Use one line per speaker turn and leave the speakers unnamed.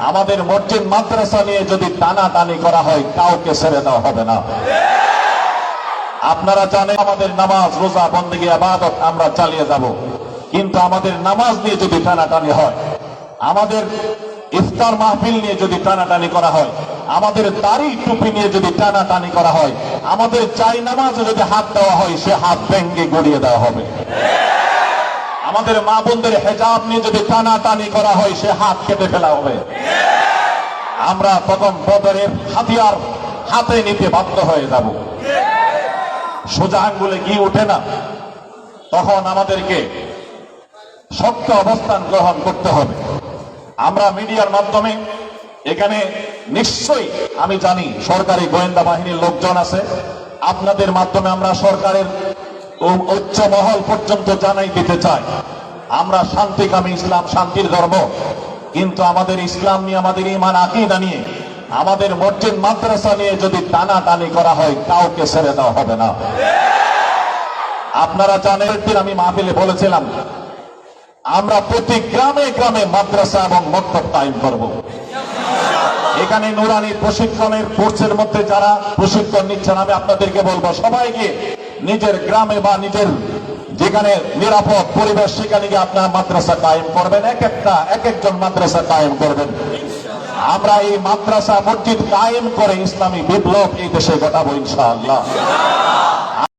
আমাদের মসজিদ মাদ্রাসা নিয়ে যদি টানাটানি করা হয় কাউকে ছেড়ে দেওয়া হবে না। আপনারা জানেন আমাদের নামাজ রোজা বন্দেগী ইবাদত আমরা চালিয়ে যাব, কিন্তু আমাদের নামাজ নিয়ে যদি টানাটানি হয়, আমাদের ইফতার মাহফিল নিয়ে যদি টানাটানি করা হয়, আমাদের দাড়ি টুপি নিয়ে যদি টানাটানি করা হয়, আমাদের চাই নামাজে যদি হাত দেওয়া হয় সে হাত ভেঙ্গে গড়িয়ে দেওয়া হবে। আমাদের মা বোনদের হেজাব নিয়ে যদি টানাটানি করা হয় সে হাত কেটে ফেলা হবে। আমরা তখন বদরের হাতিয়ার হাতে নিতে বাধ্য হয়ে যাব। সোজা আঙ্গুলে ঘি ওঠে না, তখন আমাদেরকে শক্ত অবস্থান গ্রহণ করতে হবে। আমরা মিডিয়ার মাধ্যমে এখানে নিশ্চয়ই আমি জানি সরকারি গোয়েন্দা বাহিনীর লোকজন আছে, আপনাদের মাধ্যমে আমরা সরকারের উচ্চ মহল পর্যন্ত জানাই দিতে চাই আমরা শান্তিকামী, ইসলাম শান্তির ধর্ম, কিন্তু আমাদের ইসলাম নিয়ে, আমাদের ঈমান আকীদা নিয়ে, আমাদের মসজিদ মাদ্রাসা নিয়ে যদি টানাটানি করা হয় কাউকে ছেড়ে দেওয়া হবে না। আপনারা জানেন আমি মাহফিলে বলেছিলাম আমরা প্রতি গ্রামে গ্রামে মাদ্রাসা এবং মক্তব কায়েম করব। এখানে নুরানি প্রশিক্ষণের কোর্সের মধ্যে যারা প্রশিক্ষণ নিচ্ছেন আমি আপনাদেরকে বলবো সবাইকে নিজের গ্রামে বা নিজের যেখানে নিরাপদ পরিবেশ সেখানে গিয়ে আপনারা মাদ্রাসা কায়েম করবেন, এক একজন মাদ্রাসা কায়েম করবেন। আমরা এই মাদ্রাসা মসজিদ কায়েম করে ইসলামী বিপ্লব এই দেশে ঘটাবো ইনশাআল্লাহ।